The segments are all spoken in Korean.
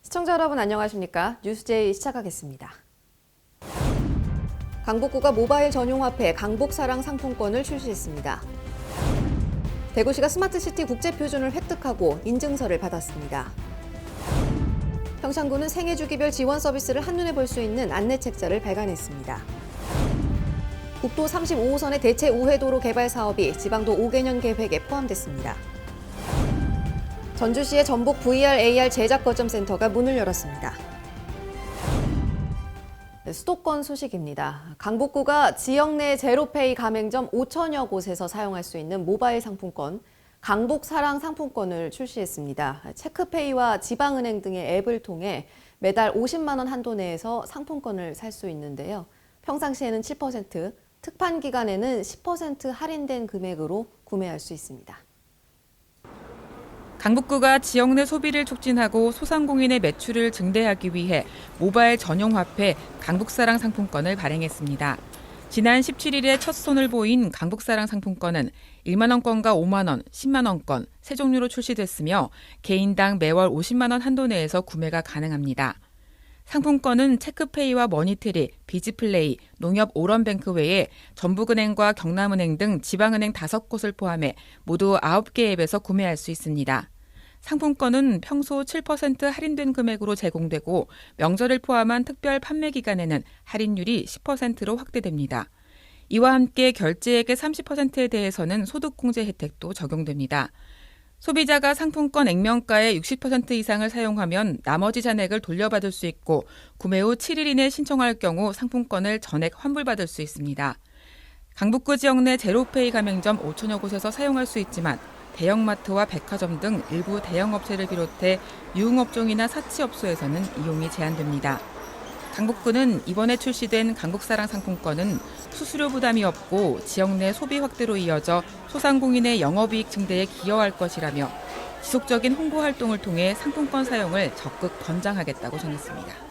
시청자 여러분 안녕하십니까? 뉴스제이 시작하겠습니다. 강북구가 모바일 전용 화폐 강북사랑 상품권을 출시했습니다. 대구시가 스마트시티 국제표준을 획득하고 인증서를 받았습니다. 평창구는 생애주기별 지원 서비스를 한눈에 볼 수 있는 안내책자를 발간했습니다. 국도 35호선의 대체 우회도로 개발 사업이 지방도 5개년 계획에 포함됐습니다. 전주시의 전북 VR, AR 제작 거점 센터가 문을 열었습니다. 수도권 소식입니다. 강북구가 지역 내 제로페이 가맹점 5천여 곳에서 사용할 수 있는 모바일 상품권, 강북사랑 상품권을 출시했습니다. 체크페이와 지방은행 등의 앱을 통해 매달 50만 원 한도 내에서 상품권을 살 수 있는데요. 평상시에는 7%, 특판 기간에는 10% 할인된 금액으로 구매할 수 있습니다. 강북구가 지역 내 소비를 촉진하고 소상공인의 매출을 증대하기 위해 모바일 전용 화폐 강북사랑 상품권을 발행했습니다. 지난 17일에 첫 손을 보인 강북사랑 상품권은 1만 원권과 5만 원, 10만 원권 세 종류로 출시됐으며 개인당 매월 50만 원 한도 내에서 구매가 가능합니다. 상품권은 체크페이와 머니트리, 비즈플레이, 농협 오런뱅크 외에 전북은행과 경남은행 등 지방은행 5곳을 포함해 모두 9개 앱에서 구매할 수 있습니다. 상품권은 평소 7% 할인된 금액으로 제공되고 명절을 포함한 특별 판매 기간에는 할인율이 10%로 확대됩니다. 이와 함께 결제액의 30%에 대해서는 소득공제 혜택도 적용됩니다. 소비자가 상품권 액면가의 60% 이상을 사용하면 나머지 잔액을 돌려받을 수 있고 구매 후 7일 이내 신청할 경우 상품권을 전액 환불받을 수 있습니다. 강북구 지역 내 제로페이 가맹점 5천여 곳에서 사용할 수 있지만 대형마트와 백화점 등 일부 대형업체를 비롯해 유흥업종이나 사치업소에서는 이용이 제한됩니다. 강북구는 이번에 출시된 강북사랑 상품권은 수수료 부담이 없고 지역 내 소비 확대로 이어져 소상공인의 영업이익 증대에 기여할 것이라며 지속적인 홍보 활동을 통해 상품권 사용을 적극 권장하겠다고 전했습니다.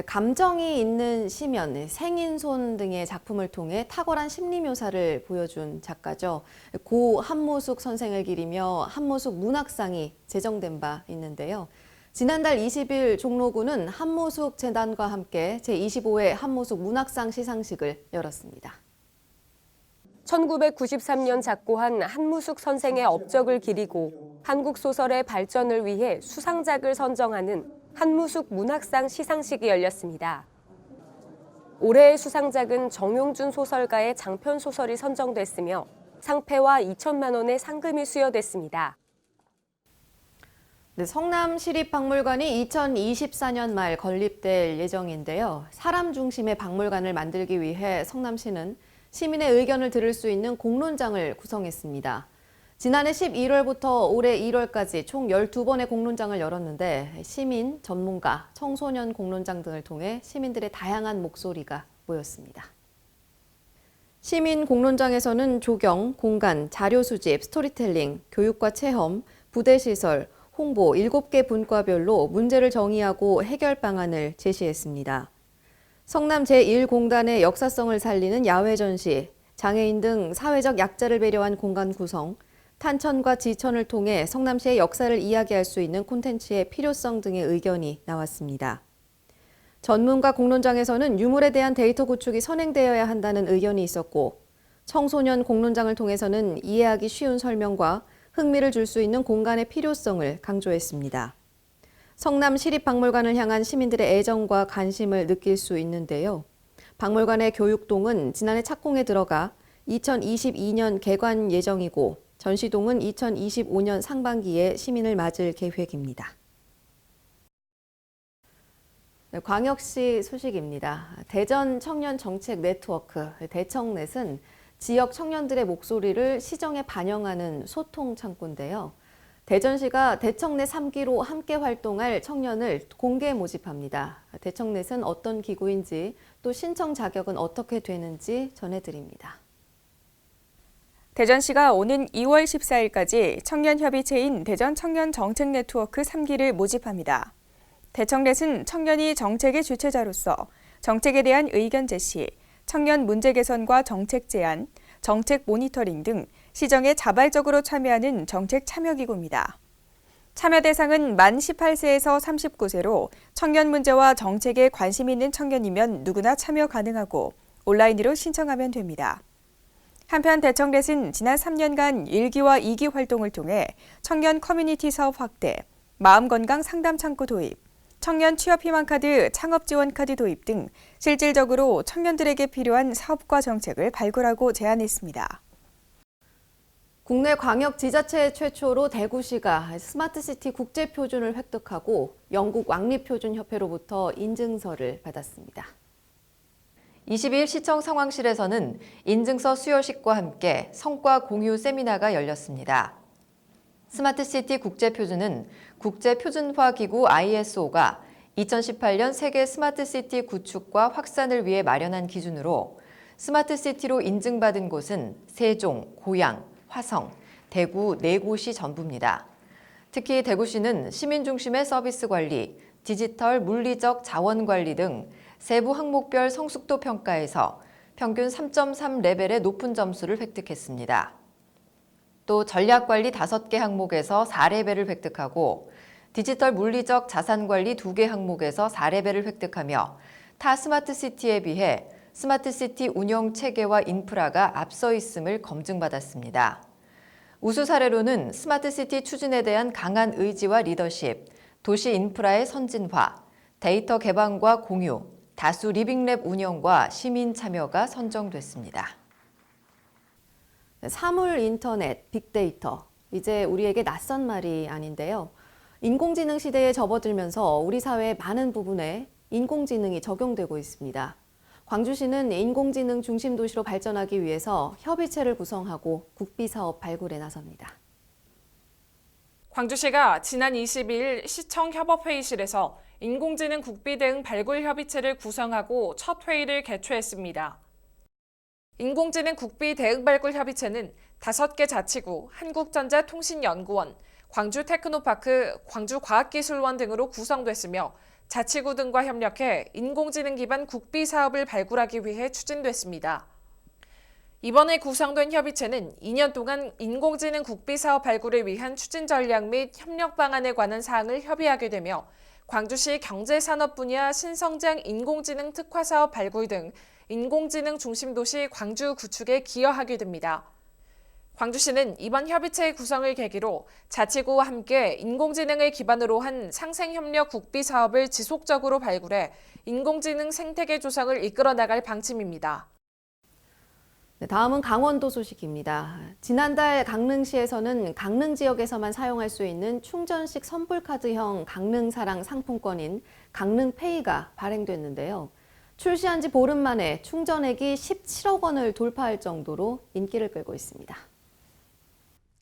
감정이 있는 시면, 생인손 등의 작품을 통해 탁월한 심리 묘사를 보여준 작가죠. 고 한무숙 선생을 기리며 한무숙 문학상이 제정된 바 있는데요. 지난달 20일 종로구는 한무숙 재단과 함께 제25회 한무숙 문학상 시상식을 열었습니다. 1993년 작고한 한무숙 선생의 업적을 기리고 한국 소설의 발전을 위해 수상작을 선정하는 한무숙 문학상 시상식이 열렸습니다. 올해의 수상작은 정용준 소설가의 장편 소설이 선정됐으며 상패와 2천만 원의 상금이 수여됐습니다. 성남시립박물관이 2024년 말 건립될 예정인데요. 사람 중심의 박물관을 만들기 위해 성남시는 시민의 의견을 들을 수 있는 공론장을 구성했습니다. 지난해 11월부터 올해 1월까지 총 12번의 공론장을 열었는데 시민, 전문가, 청소년 공론장 등을 통해 시민들의 다양한 목소리가 모였습니다. 시민 공론장에서는 조경, 공간, 자료 수집, 스토리텔링, 교육과 체험, 부대시설, 홍보 7개 분과별로 문제를 정의하고 해결 방안을 제시했습니다. 성남 제1공단의 역사성을 살리는 야외 전시, 장애인 등 사회적 약자를 배려한 공간 구성, 탄천과 지천을 통해 성남시의 역사를 이야기할 수 있는 콘텐츠의 필요성 등의 의견이 나왔습니다. 전문가 공론장에서는 유물에 대한 데이터 구축이 선행되어야 한다는 의견이 있었고, 청소년 공론장을 통해서는 이해하기 쉬운 설명과 흥미를 줄 수 있는 공간의 필요성을 강조했습니다. 성남시립박물관을 향한 시민들의 애정과 관심을 느낄 수 있는데요. 박물관의 교육동은 지난해 착공에 들어가 2022년 개관 예정이고 전시동은 2025년 상반기에 시민을 맞을 계획입니다. 광역시 소식입니다. 대전 청년 정책 네트워크 대청넷은 지역 청년들의 목소리를 시정에 반영하는 소통 창구인데요. 대전시가 대청넷 3기로 함께 활동할 청년을 공개 모집합니다. 대청넷은 어떤 기구인지 또 신청 자격은 어떻게 되는지 전해드립니다. 대전시가 오는 2월 14일까지 청년협의체인 대전 청년 정책 네트워크 3기를 모집합니다. 대청넷은 청년이 정책의 주체자로서 정책에 대한 의견 제시, 청년 문제 개선과 정책 제안, 정책 모니터링 등 시정에 자발적으로 참여하는 정책 참여기구입니다. 참여 대상은 만 18세에서 39세로 청년 문제와 정책에 관심 있는 청년이면 누구나 참여 가능하고 온라인으로 신청하면 됩니다. 한편 대청렛은 지난 3년간 1기와 2기 활동을 통해 청년 커뮤니티 사업 확대, 마음건강 상담 창구 도입, 청년 취업희망카드, 창업지원카드 도입 등 실질적으로 청년들에게 필요한 사업과 정책을 발굴하고 제안했습니다. 국내 광역 지자체 최초로 대구시가 스마트시티 국제표준을 획득하고 영국 왕립표준협회로부터 인증서를 받았습니다. 22일 시청 상황실에서는 인증서 수여식과 함께 성과 공유 세미나가 열렸습니다. 스마트시티 국제표준은 국제표준화기구 ISO가 2018년 세계 스마트시티 구축과 확산을 위해 마련한 기준으로 스마트시티로 인증받은 곳은 세종, 고양, 화성, 대구 4곳이 전부입니다. 특히 대구시는 시민 중심의 서비스 관리, 디지털 물리적 자원 관리 등 세부 항목별 성숙도 평가에서 평균 3.3 레벨의 높은 점수를 획득했습니다. 또 전략관리 5개 항목에서 4레벨을 획득하고 디지털 물리적 자산관리 2개 항목에서 4레벨을 획득하며 타 스마트시티에 비해 스마트시티 운영 체계와 인프라가 앞서 있음을 검증받았습니다. 우수 사례로는 스마트시티 추진에 대한 강한 의지와 리더십, 도시 인프라의 선진화, 데이터 개방과 공유, 다수 리빙랩 운영과 시민 참여가 선정됐습니다. 사물 인터넷, 빅데이터. 이제 우리에게 낯선 말이 아닌데요. 인공지능 시대에 접어들면서 우리 사회의 많은 부분에 인공지능이 적용되고 있습니다. 광주시는 인공지능 중심 도시로 발전하기 위해서 협의체를 구성하고 국비사업 발굴에 나섭니다. 광주시가 지난 22일 시청 협업회의실에서 인공지능 국비 등 발굴 협의체를 구성하고 첫 회의를 개최했습니다. 인공지능 국비 대응 발굴 협의체는 5개 자치구, 한국전자통신연구원, 광주테크노파크, 광주과학기술원 등으로 구성됐으며 자치구 등과 협력해 인공지능 기반 국비 사업을 발굴하기 위해 추진됐습니다. 이번에 구성된 협의체는 2년 동안 인공지능 국비 사업 발굴을 위한 추진 전략 및 협력 방안에 관한 사항을 협의하게 되며 광주시 경제산업 분야 신성장 인공지능 특화 사업 발굴 등 인공지능 중심 도시 광주 구축에 기여하게 됩니다. 광주시는 이번 협의체의 구성을 계기로 자치구와 함께 인공지능을 기반으로 한 상생협력 국비 사업을 지속적으로 발굴해 인공지능 생태계 조성을 이끌어 나갈 방침입니다. 네, 다음은 강원도 소식입니다. 지난달 강릉시에서는 강릉 지역에서만 사용할 수 있는 충전식 선불카드형 강릉사랑 상품권인 강릉페이가 발행됐는데요. 출시한 지 보름 만에 충전액이 17억 원을 돌파할 정도로 인기를 끌고 있습니다.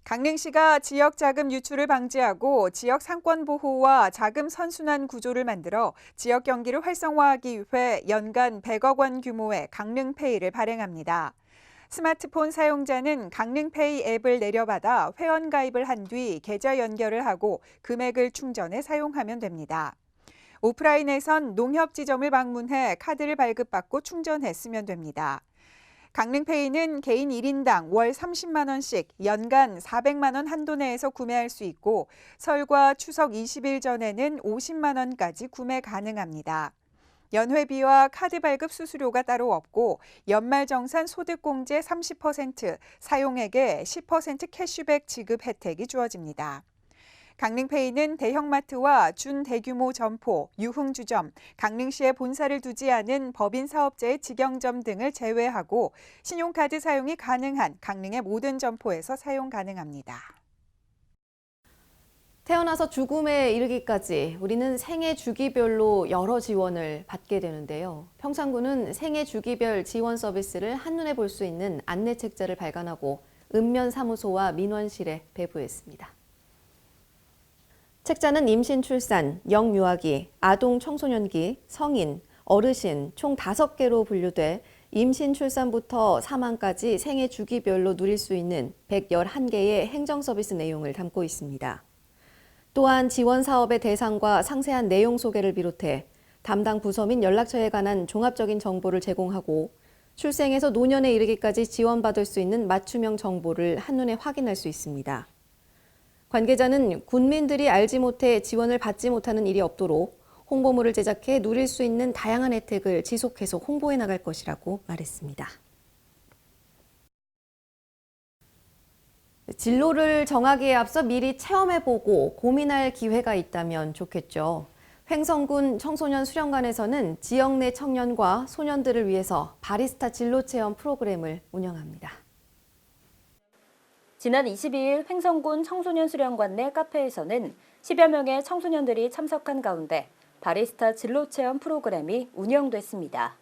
강릉시가 지역 자금 유출을 방지하고 지역 상권 보호와 자금 선순환 구조를 만들어 지역 경기를 활성화하기 위해 연간 100억 원 규모의 강릉페이를 발행합니다. 스마트폰 사용자는 강릉페이 앱을 내려받아 회원 가입을 한 뒤 계좌 연결을 하고 금액을 충전해 사용하면 됩니다. 오프라인에선 농협지점을 방문해 카드를 발급받고 충전해 쓰면 됩니다. 강릉페이는 개인 1인당 월 30만 원씩 연간 400만 원 한도 내에서 구매할 수 있고 설과 추석 20일 전에는 50만 원까지 구매 가능합니다. 연회비와 카드 발급 수수료가 따로 없고 연말정산 소득공제 30%, 사용액의 10% 캐시백 지급 혜택이 주어집니다. 강릉페이는 대형마트와 준대규모 점포, 유흥주점, 강릉시에 본사를 두지 않은 법인 사업자의 직영점 등을 제외하고 신용카드 사용이 가능한 강릉의 모든 점포에서 사용 가능합니다. 태어나서 죽음에 이르기까지 우리는 생애 주기별로 여러 지원을 받게 되는데요. 평창군은 생애 주기별 지원 서비스를 한눈에 볼 수 있는 안내책자를 발간하고 읍면사무소와 민원실에 배부했습니다. 책자는 임신, 출산, 영유아기, 아동 청소년기, 성인, 어르신 총 5개로 분류돼 임신, 출산부터 사망까지 생애 주기별로 누릴 수 있는 111개의 행정 서비스 내용을 담고 있습니다. 또한 지원 사업의 대상과 상세한 내용 소개를 비롯해 담당 부서 및 연락처에 관한 종합적인 정보를 제공하고 출생에서 노년에 이르기까지 지원받을 수 있는 맞춤형 정보를 한눈에 확인할 수 있습니다. 관계자는 군민들이 알지 못해 지원을 받지 못하는 일이 없도록 홍보물을 제작해 누릴 수 있는 다양한 혜택을 지속해서 홍보해 나갈 것이라고 말했습니다. 진로를 정하기에 앞서 미리 체험해보고 고민할 기회가 있다면 좋겠죠. 횡성군 청소년 수련관에서는 지역 내 청년과 소년들을 위해서 바리스타 진로 체험 프로그램을 운영합니다. 지난 22일 횡성군 청소년 수련관 내 카페에서는 10여 명의 청소년들이 참석한 가운데 바리스타 진로 체험 프로그램이 운영됐습니다.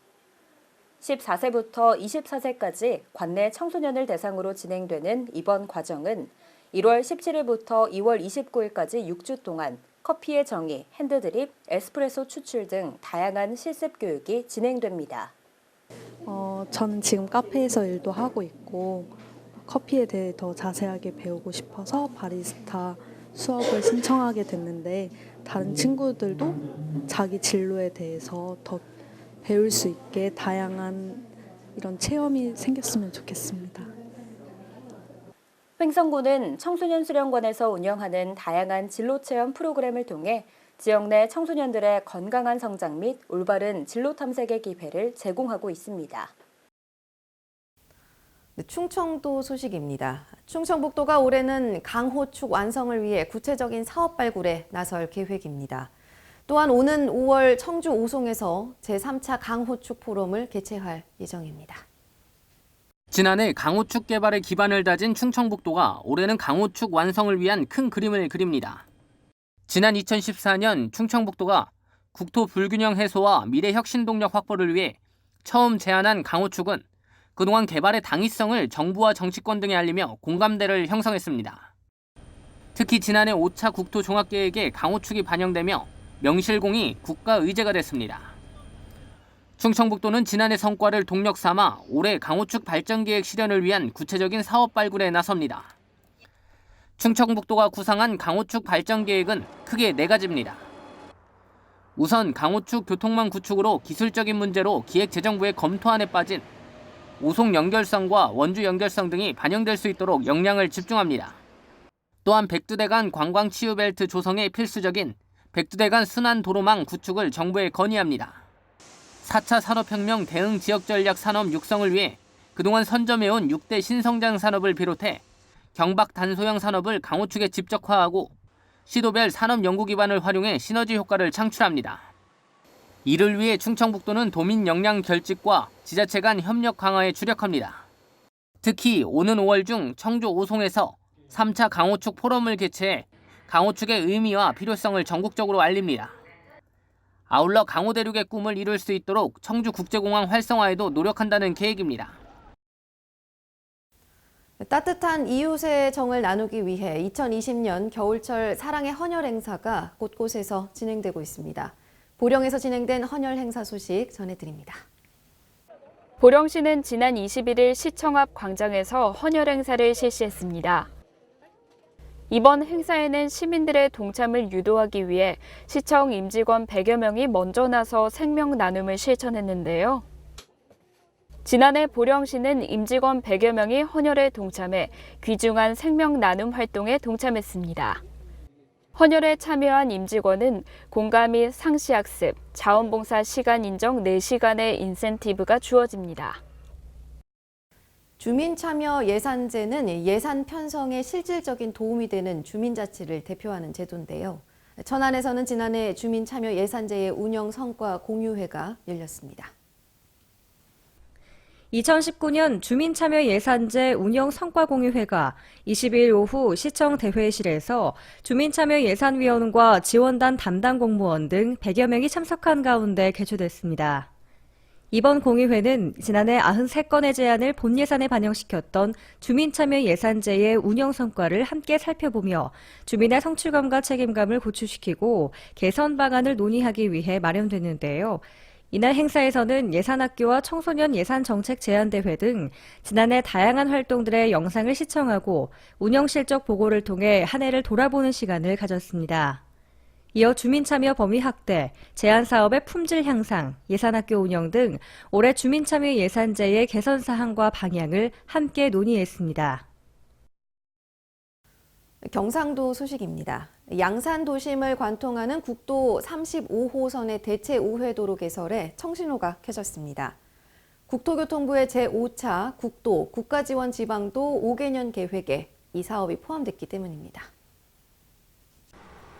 14세부터 24세까지 관내 청소년을 대상으로 진행되는 이번 과정은 1월 17일부터 2월 29일까지 6주 동안 커피의 정의, 핸드드립, 에스프레소 추출 등 다양한 실습 교육이 진행됩니다. 저는 지금 카페에서 일도 하고 있고 커피에 대해 더 자세하게 배우고 싶어서 바리스타 수업을 신청하게 됐는데 다른 친구들도 자기 진로에 대해서 더 배울 수 있게 다양한 이런 체험이 생겼으면 좋겠습니다. 횡성군은 청소년 수련관에서 운영하는 다양한 진로 체험 프로그램을 통해 지역 내 청소년들의 건강한 성장 및 올바른 진로 탐색의 기회를 제공하고 있습니다. 충청도 소식입니다. 충청북도가 올해는 강호축 완성을 위해 구체적인 사업 발굴에 나설 계획입니다. 또한 오는 5월 청주 오송에서 제3차 강호축 포럼을 개최할 예정입니다. 지난해 강호축 개발에 기반을 다진 충청북도가 올해는 강호축 완성을 위한 큰 그림을 그립니다. 지난 2014년 충청북도가 국토 불균형 해소와 미래 혁신 동력 확보를 위해 처음 제안한 강호축은 그동안 개발의 당위성을 정부와 정치권 등에 알리며 공감대를 형성했습니다. 특히 지난해 5차 국토 종합계획에 강호축이 반영되며 명실공히 국가 의제가 됐습니다. 충청북도는 지난해 성과를 동력 삼아 올해 강호축 발전계획 실현을 위한 구체적인 사업 발굴에 나섭니다. 충청북도가 구상한 강호축 발전계획은 크게 4가지입니다. 우선 강호축 교통망 구축으로 기술적인 문제로 기획재정부의 검토안에 빠진 오송 연결성과 원주 연결성 등이 반영될 수 있도록 역량을 집중합니다. 또한 백두대간 관광치유벨트 조성에 필수적인 백두대간 순환도로망 구축을 정부에 건의합니다. 4차 산업혁명 대응 지역전략 산업 육성을 위해 그동안 선점해온 6대 신성장 산업을 비롯해 경박 단소형 산업을 강호축에 집적화하고 시도별 산업 연구 기반을 활용해 시너지 효과를 창출합니다. 이를 위해 충청북도는 도민 역량 결집과 지자체 간 협력 강화에 주력합니다. 특히 오는 5월 중 청주 오송에서 3차 강호축 포럼을 개최해 강호축의 의미와 필요성을 전국적으로 알립니다. 아울러 강호대륙의 꿈을 이룰 수 있도록 청주국제공항 활성화에도 노력한다는 계획입니다. 따뜻한 이웃의 정을 나누기 위해 2020년 겨울철 사랑의 헌혈 행사가 곳곳에서 진행되고 있습니다. 보령에서 진행된 헌혈 행사 소식 전해드립니다. 보령시는 지난 21일 시청 앞 광장에서 헌혈 행사를 실시했습니다. 이번 행사에는 시민들의 동참을 유도하기 위해 시청 임직원 100여 명이 먼저 나서 생명 나눔을 실천했는데요. 지난해 보령시는 임직원 100여 명이 헌혈에 동참해 귀중한 생명 나눔 활동에 동참했습니다. 헌혈에 참여한 임직원은 공가 및 상시학습, 자원봉사 시간 인정 4시간의 인센티브가 주어집니다. 주민참여 예산제는 예산 편성에 실질적인 도움이 되는 주민자치를 대표하는 제도인데요. 천안에서는 지난해 주민참여 예산제의 운영 성과 공유회가 열렸습니다. 2019년 주민참여 예산제 운영 성과 공유회가 22일 오후 시청 대회실에서 주민참여 예산위원과 지원단 담당 공무원 등 100여 명이 참석한 가운데 개최됐습니다. 이번 공유회는 지난해 93건의 제안을 본 예산에 반영시켰던 주민참여 예산제의 운영 성과를 함께 살펴보며 주민의 성취감과 책임감을 고취시키고 개선 방안을 논의하기 위해 마련됐는데요. 이날 행사에서는 예산학교와 청소년 예산정책 제안대회 등 지난해 다양한 활동들의 영상을 시청하고 운영 실적 보고를 통해 한 해를 돌아보는 시간을 가졌습니다. 이어 주민참여 범위 확대, 제안사업의 품질 향상, 예산학교 운영 등 올해 주민참여 예산제의 개선 사항과 방향을 함께 논의했습니다. 경상도 소식입니다. 양산 도심을 관통하는 국도 35호선의 대체 우회도로 개설에 청신호가 켜졌습니다. 국토교통부의 제5차 국도 국가지원 지방도 5개년 계획에 이 사업이 포함됐기 때문입니다.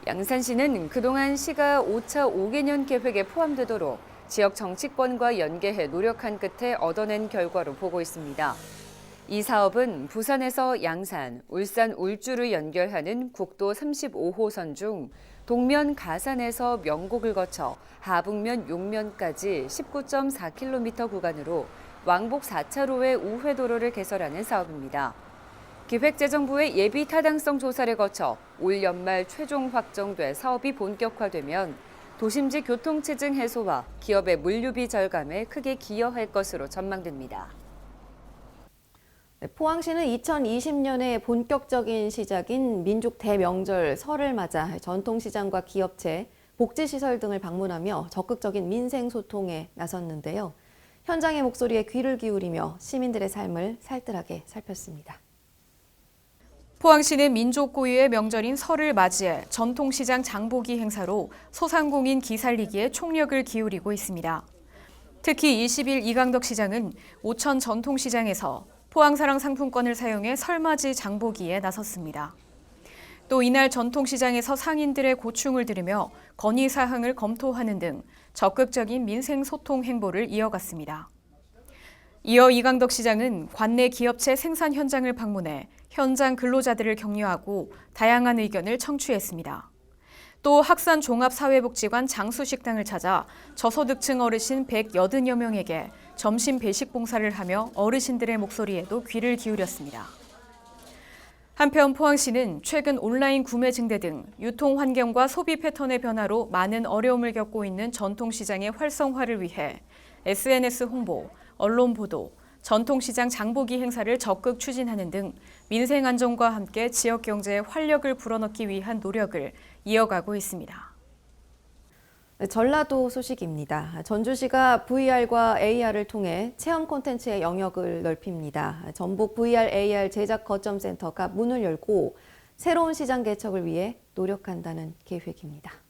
양산시는 그동안 시가 5차 5개년 계획에 포함되도록 지역 정치권과 연계해 노력한 끝에 얻어낸 결과로 보고 있습니다. 이 사업은 부산에서 양산, 울산 울주를 연결하는 국도 35호선 중 동면 가산에서 명곡을 거쳐 하북면 용면까지 19.4km 구간으로 왕복 4차로의 우회도로를 개설하는 사업입니다. 기획재정부의 예비 타당성 조사를 거쳐 올 연말 최종 확정돼 사업이 본격화되면 도심지 교통체증 해소와 기업의 물류비 절감에 크게 기여할 것으로 전망됩니다. 포항시는 2020년에 본격적인 시작인 민족 대명절 설을 맞아 전통시장과 기업체, 복지시설 등을 방문하며 적극적인 민생 소통에 나섰는데요. 현장의 목소리에 귀를 기울이며 시민들의 삶을 살뜰하게 살폈습니다. 포항시는 민족 고유의 명절인 설을 맞이해 전통시장 장보기 행사로 소상공인 기살리기에 총력을 기울이고 있습니다. 특히 20일 이강덕 시장은 오천 전통시장에서 포항사랑 상품권을 사용해 설맞이 장보기에 나섰습니다. 또 이날 전통시장에서 상인들의 고충을 들으며 건의사항을 검토하는 등 적극적인 민생소통 행보를 이어갔습니다. 이어 이강덕 시장은 관내 기업체 생산 현장을 방문해 현장 근로자들을 격려하고 다양한 의견을 청취했습니다. 또 학산 종합사회복지관 장수식당을 찾아 저소득층 어르신 180여 명에게 점심 배식 봉사를 하며 어르신들의 목소리에도 귀를 기울였습니다. 한편 포항시는 최근 온라인 구매 증대 등 유통 환경과 소비 패턴의 변화로 많은 어려움을 겪고 있는 전통시장의 활성화를 위해 SNS 홍보, 언론 보도, 전통시장 장보기 행사를 적극 추진하는 등 민생 안정과 함께 지역 경제에 활력을 불어넣기 위한 노력을 이어가고 있습니다. 전라도 소식입니다. 전주시가 VR과 AR을 통해 체험 콘텐츠의 영역을 넓힙니다. 전북 VR AR 제작 거점 센터가 문을 열고 새로운 시장 개척을 위해 노력한다는 계획입니다.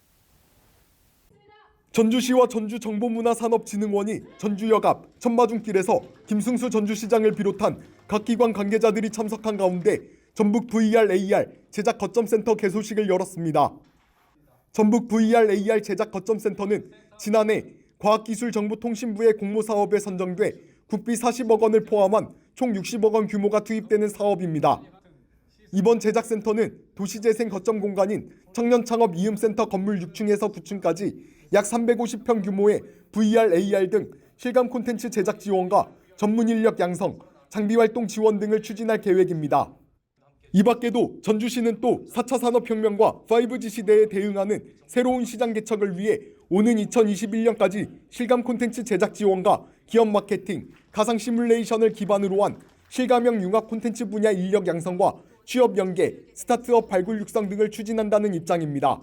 전주시와 전주정보문화산업진흥원이 전주역 앞 천마중길에서 김승수 전주시장을 비롯한 각 기관 관계자들이 참석한 가운데 전북 VR AR 제작 거점센터 개소식을 열었습니다. 전북 VR AR 제작 거점센터는 지난해 과학기술정보통신부의 공모사업에 선정돼 국비 40억 원을 포함한 총 60억 원 규모가 투입되는 사업입니다. 이번 제작센터는 도시재생 거점 공간인 청년창업 이음센터 건물 6층에서 9층까지 약 350평 규모의 VR, AR 등 실감 콘텐츠 제작 지원과 전문 인력 양성, 장비 활동 지원 등을 추진할 계획입니다. 이 밖에도 전주시는 또 4차 산업혁명과 5G 시대에 대응하는 새로운 시장 개척을 위해 오는 2021년까지 실감 콘텐츠 제작 지원과 기업 마케팅, 가상 시뮬레이션을 기반으로 한 실감형 융합 콘텐츠 분야 인력 양성과 취업 연계, 스타트업 발굴 육성 등을 추진한다는 입장입니다.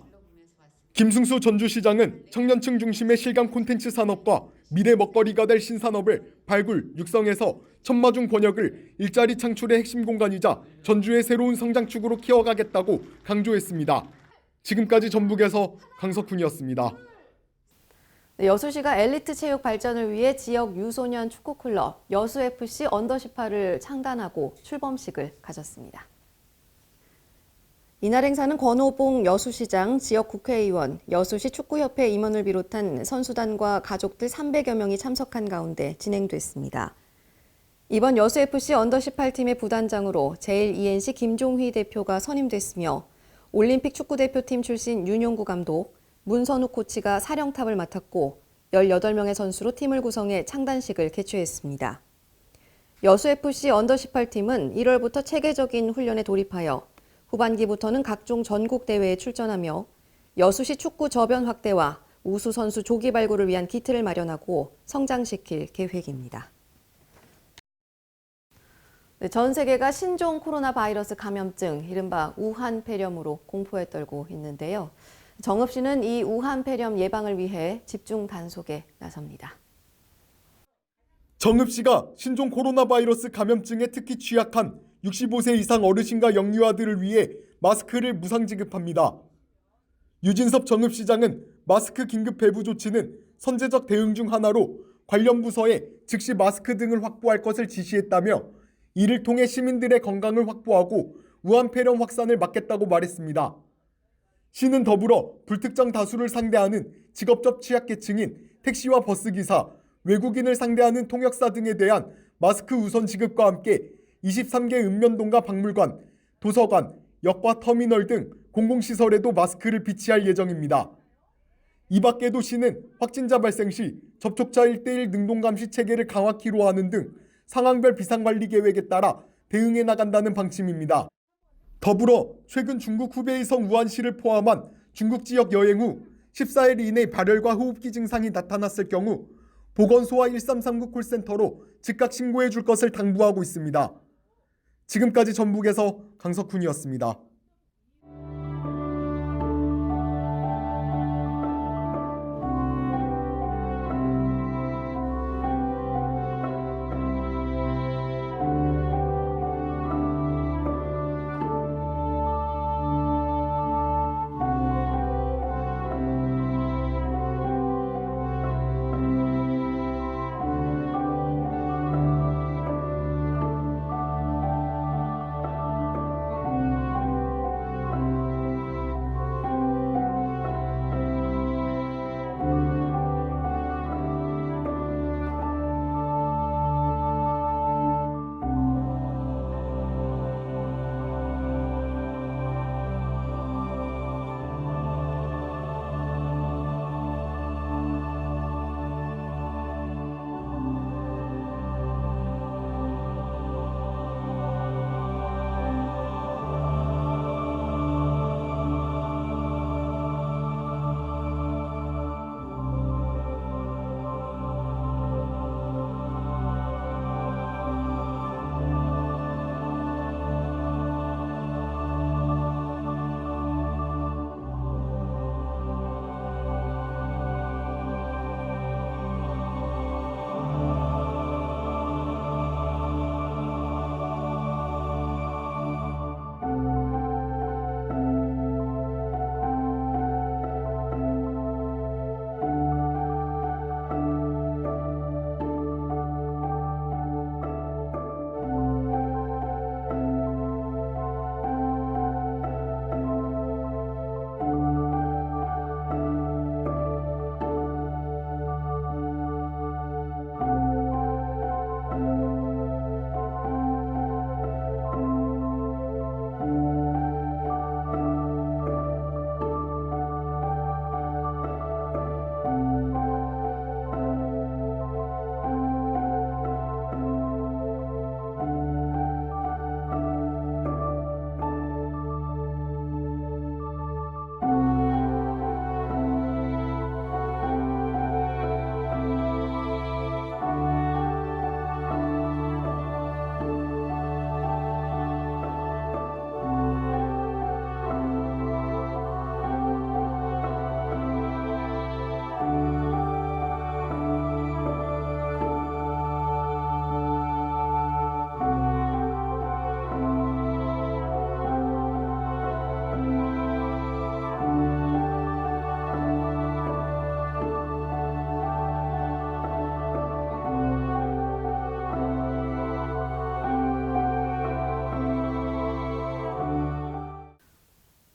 김승수 전주시장은 청년층 중심의 실감 콘텐츠 산업과 미래 먹거리가 될 신산업을 발굴, 육성해서 천마중 권역을 일자리 창출의 핵심 공간이자 전주의 새로운 성장축으로 키워가겠다고 강조했습니다. 지금까지 전북에서 강석훈이었습니다. 여수시가 엘리트 체육 발전을 위해 지역 유소년 축구클럽 여수FC 언더18을 창단하고 출범식을 가졌습니다. 이날 행사는 권오봉 여수시장, 지역 국회의원, 여수시 축구협회 임원을 비롯한 선수단과 가족들 300여 명이 참석한 가운데 진행됐습니다. 이번 여수FC 언더18팀의 부단장으로 제1ENC 김종휘 대표가 선임됐으며 올림픽 축구대표팀 출신 윤용구 감독, 문선욱 코치가 사령탑을 맡았고 18명의 선수로 팀을 구성해 창단식을 개최했습니다. 여수FC 언더18팀은 1월부터 체계적인 훈련에 돌입하여 후반기부터는 각종 전국 대회에 출전하며 여수시 축구 저변 확대와 우수 선수 조기 발굴을 위한 기틀을 마련하고 성장시킬 계획입니다. 전 세계가 신종 코로나 바이러스 감염증, 이른바 우한 폐렴으로 공포에 떨고 있는데요. 정읍시는 이 우한 폐렴 예방을 위해 집중 단속에 나섭니다. 정읍시가 신종 코로나 바이러스 감염증에 특히 취약한 65세 이상 어르신과 영유아들을 위해 마스크를 무상 지급합니다. 유진섭 정읍시장은 마스크 긴급 배부 조치는 선제적 대응 중 하나로 관련 부서에 즉시 마스크 등을 확보할 것을 지시했다며 이를 통해 시민들의 건강을 확보하고 우한 폐렴 확산을 막겠다고 말했습니다. 시는 더불어 불특정 다수를 상대하는 직업적 취약계층인 택시와 버스기사, 외국인을 상대하는 통역사 등에 대한 마스크 우선 지급과 함께 23개 읍면동과 박물관, 도서관, 역과 터미널 등 공공시설에도 마스크를 비치할 예정입니다. 이 밖에도 시는 확진자 발생 시 접촉자 1:1 능동감시 체계를 강화키로 하는 등 상황별 비상관리 계획에 따라 대응해 나간다는 방침입니다. 더불어 최근 중국 후베이 성 우한시를 포함한 중국 지역 여행 후 14일 이내 발열과 호흡기 증상이 나타났을 경우 보건소와 1339 콜센터로 즉각 신고해 줄 것을 당부하고 있습니다. 지금까지 전북에서 강석훈이었습니다.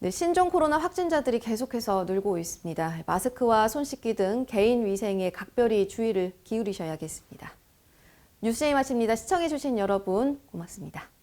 네, 신종 코로나 확진자들이 계속해서 늘고 있습니다. 마스크와 손 씻기 등 개인 위생에 각별히 주의를 기울이셔야겠습니다. 뉴스제이 마칩니다. 시청해주신 여러분 고맙습니다.